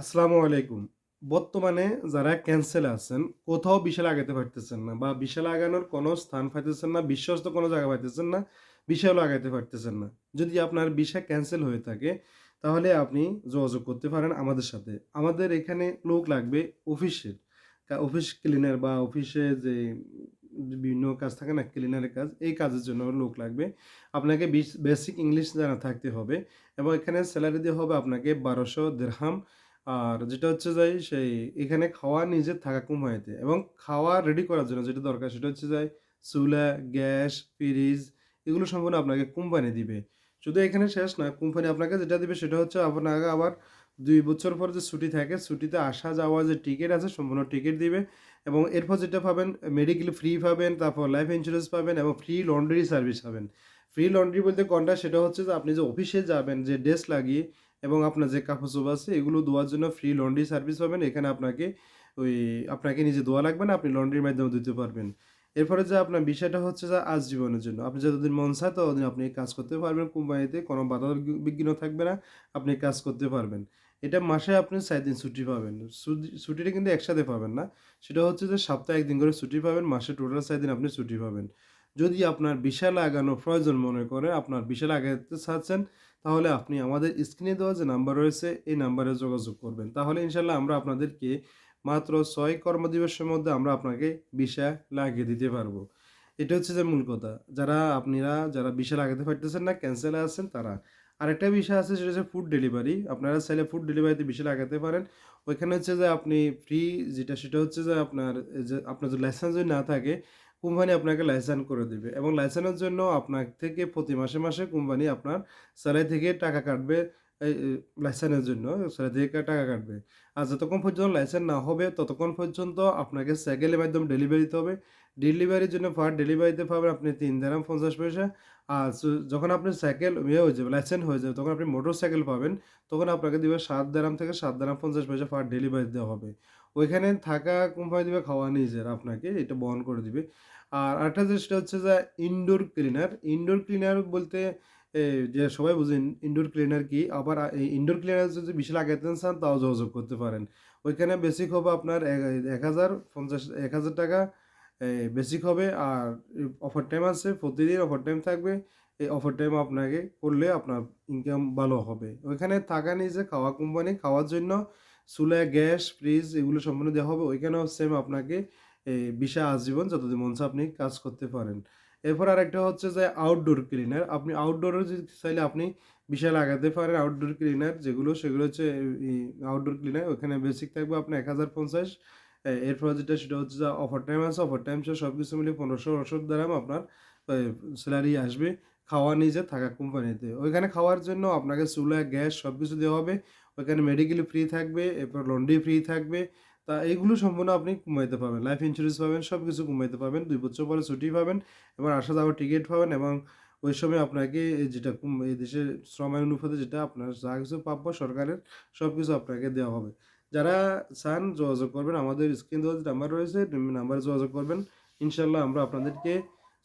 আসসালামু আলাইকুম। বর্তমানে যারা ক্যানসেলে আছেন, কোথাও ভিসা লাগাইতে পারতেছেন না বা ভিসা লাগানোর কোনো স্থান পাইতেছেন না, বিশ্বস্ত কোনো জায়গা পাইতেছেন না, ভিসাও লাগাইতে পারতেছেন না। যদি আপনার ভিসা ক্যানসেল হয়ে থাকে, তাহলে আপনি যোগাযোগ করতে পারেন আমাদের সাথে। আমাদের এখানে লোক লাগবে অফিসের। অফিস ক্লিনার বা অফিসে যে বিভিন্ন কাজ থাকে না, ক্লিনারের কাজ, এই কাজের জন্য লোক লাগবে। আপনাকে বেসিক ইংলিশ জানা থাকতে হবে এবং এখানে সেলারি দেওয়া হবে আপনাকে ১২০০ দিরহাম। আর যেটা হচ্ছে যে সেই এখানে খাওয়া নিজের থাকা কোম্পানিতে এবং খাওয়া রেডি করার জন্য যেটা দরকার সেটা হচ্ছে যে চুলা, গ্যাস, ফ্রিজ এগুলো সম্পূর্ণ আপনাকে কোম্পানি দিবে। শুধু এখানে শেষ না, কোম্পানি আপনাকে যেটা দিবে সেটা হচ্ছে আপনাকে আবার ২ বছর পর যে ছুটি থাকে, ছুটিতে আসা যাওয়ার যে টিকেট আছে সম্পূর্ণ টিকেট দিবে এবং এরপর যেটা পাবেন মেডিকেল ফ্রি পাবেন, তারপর লাইফ ইন্সুরেন্স পাবেন এবং ফ্রি লন্ড্রি সার্ভিস পাবেন। ফ্রি লন্ড্রি বলতে কোনটা? সেটা হচ্ছে যে আপনি যে অফিসে যাবেন যে ড্রেস লাগিয়ে এবং আপনার যে কাপড়-চোপড় আছে এগুলো ধোয়ার জন্য ফ্রি লন্ড্রি সার্ভিস পাবেন। এখানে ওই আপনাকে নিজে ধোয়া লাগবে না, আপনি লন্ড্রির মাধ্যমে ধুতে পারবেন। এরপরে যে আপনার বিষয়টা হচ্ছে যে আজীবনের জন্য। আপনি যতদিন মন চায় ততদিন আপনি কাজ করতে পারবেন কোম্পানিতে। কোনো বাধা বিঘ্ন থাকবে না। আপনি কাজ করতে পারবেন। এটা মাসে আপনি ৪ দিন ছুটি পাবেন। ছুটিটা কিন্তু একসাথে পাবেন না। সেটা হচ্ছে যে সপ্তাহে ১ দিন করে ছুটি পাবেন। মাসে টোটাল ৪ দিন আপনি ছুটি পাবেন। যদি আপনার ভিসা লাগানো প্রয়োজন মনে করেন, আপনার ভিসা লাগাতে চাচ্ছেন, তাহলে আপনি আমাদের স্ক্রিনে দেওয়া যে নাম্বার রয়েছে এই নাম্বারে যোগাযোগ করবেন। তাহলে ইনশাআল্লাহ আমরা আপনাদেরকে মাত্র ৬ কর্মদিবসের মধ্যে আমরা আপনাকে ভিসা লাগিয়ে দিতে পারবো। এটা হচ্ছে যে মূল কথা। যারা ভিসা লাগাতে পারতেছেন না, ক্যানসেলে আছেন তারা। আরেকটা বিষয় আছে সেটা হচ্ছে ফুড ডেলিভারি। আপনারা চাইলে ফুড ডেলিভারিতে ভিসা লাগাতে পারেন। ওইখানে হচ্ছে যে আপনি ফ্রি যেটা সেটা হচ্ছে যে আপনার যদি লাইসেন্স যদি না থাকে, কোম্পানি আপনাকে লাইসেন্স করে দিবে এবং লাইসেন্সের জন্য আপনার থেকে প্রতি মাসে কোম্পানি আপনার স্যালারি থেকে টাকা কাটবে। এই লাইসেন্সের জন্য স্যালারি থেকে টাকা কাটবে। আর যতক্ষণ পর্যন্ত লাইসেন্স না হবে ততক্ষণ পর্যন্ত আপনাকে সাইকেলের মাধ্যমে ডেলিভারি দিতে হবে। ডেলিভারির জন্য পার ডেলিভারিতে পাবেন আপনি ৩ দিরহাম ৫০ পয়সা। আর যখন আপনার সাইকেল হয়ে যাবে, লাইসেন্স হয়ে যাবে, তখন আপনি মোটরসাইকেল পাবেন। তখন আপনাকে দিবে ৭ দিরহাম থেকে ৭ দিরহাম ৫০ পয়সা পার ডেলিভারি দেওয়া হবে। ওইখানে থাকা কোম্পানি দিবে, খাওয়া নিজের আপনাকে এটা বহন করে দিবে। আর আরেকটা জিনিসটা হচ্ছে যে ইনডোর ক্লিনার। ইনডোর ক্লিনার বলতে যে সবাই বুঝেন ইনডোর ক্লিনার কি? আবার এই ইনডোর ক্লিনার যদি বেশি লাগাইতে চান তাও যোগাযোগ করতে পারেন। ওইখানে বেসিক হবে আপনার ১,০০০ টাকা বেসিক হবে। আর অফার টাইম আছে, প্রতিদিন অফার টাইম থাকবে। এই অফার টাইম আপনাকে করলে আপনার ইনকাম ভালো হবে। ওইখানে থাকা নিজে, খাওয়া কোম্পানি, খাওয়ার জন্য চুলা, গ্যাস, ফ্রিজ এগুলো সম্পূর্ণ দেওয়া হবে। ওইখানেও সেম আপনাকে ভিসা আজীবন যতদিন মন চায় আপনি কাজ করতে পারেন। এরপর আরেকটা হচ্ছে যে আউটডোর ক্লিনার। আপনি আউটডোরেও যদি চাইলে আপনি ভিসা লাগাতে পারেন। আউটডোর ক্লিনার সেগুলো হচ্ছে ই আউটডোর ক্লিনার। ওখানে বেসিক থাকবে আপনার ১,০৫০। এরপর যেটা সেটা হচ্ছে যে অফার টাইম আছে। অফার টাইম সহ সবকিছু মিলিয়ে ১৫০০ দিরহাম আপনার এ সেলারি আসবে। খাওয়া নিজে, থাকা কোম্পানিতে। ওইখানে খাওয়ার জন্য আপনাকে চুলা, গ্যাস সবকিছু দেওয়া হবে। ওইখানে মেডিকেল ফ্রি থাকবে, এরপর লন্ড্রি ফ্রি থাকবে। তা এগুলো সম্পূর্ণ আপনি কমাইতে পাবেন। লাইফ ইন্সুরেন্স পাবেন, সবকিছু কমাইতে পাবেন। ২ বছর পরে ছুটি পাবেন এবং আসা যাওয়ার টিকেট পাবেন এবং ওই সময় আপনাকে যেটা এই দেশের শ্রম আইন অনুপাতে যেটা আপনার যা কিছু প্রাপ্য সরকারের সবকিছু আপনাকে দেওয়া হবে। যারা চান যোগাযোগ করবেন। আমাদের স্ক্রিন দেওয়া যে নাম্বার রয়েছে নাম্বারে যোগাযোগ করবেন। ইনশাআল্লাহ আমরা আপনাদেরকে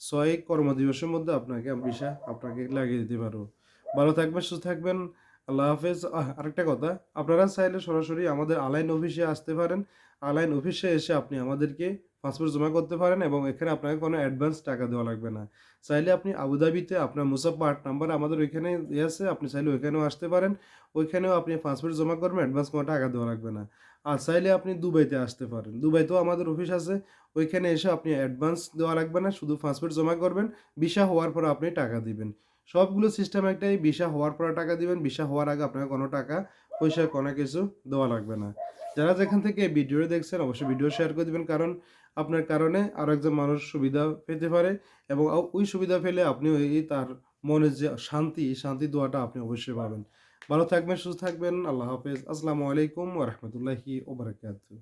৬ কর্মদিবসের মধ্যে ভিসা আপনাকে লাগিয়ে দিতে পারবো। ভালো থাকবেন, সুস্থ থাকবেন। আল্লাহ হাফেজ। আরেকটা কথা, আপনারা চাইলে সরাসরি আমাদের আলাইন অফিসে আসতে পারেন। আলাইন অফিসে এসে আপনি আমাদেরকে পাসপোর্ট জমা করতে পারেন এবং এখানে আপনাকে কোনো অ্যাডভান্স টাকা দেওয়া লাগবে না। চাইলে আপনি আবুধাবিতে আপনার মুসাফা ৮ নাম্বার আমাদের ওইখানে আছে, আপনি চাইলে ওইখানেও আসতে পারেন। ওইখানেও আপনি পাসপোর্ট জমা করবেন, অ্যাডভান্স কোনো টাকা দেওয়া লাগবে না। আর চাইলে আপনি দুবাইতে আসতে পারেন। দুবাইতেও আমাদের অফিস আছে। ওইখানে এসে আপনি অ্যাডভান্স দেওয়া লাগবে না, শুধু পাসপোর্ট জমা করবেন। ভিসা হওয়ার পরে আপনি টাকা দিবেন। সবগুলো সিস্টেম একটাই, ভিসা হওয়ার পরে টাকা দিবেন। ভিসা হওয়ার আগে আপনাকে কোনো টাকা পয়সা কোনো কিছু দেওয়া লাগবে না। যারা যেখান থেকে এই ভিডিওটি দেখছেন অবশ্যই ভিডিও শেয়ার করে দিবেন, কারণ আপনার কারণে আরো একজন মানুষ সুবিধা পেতে পারে এবং ওই সুবিধা পেলে আপনি তার মনের যে শান্তি, এই শান্তি দোয়াটা আপনি অবশ্যই পাবেন। ভালো থাকবেন, সুস্থ থাকবেন। আল্লাহ হাফেজ। আসসালামু আলাইকুম ওয়া রাহমাতুল্লাহি ওয়া বারাকাতুহু।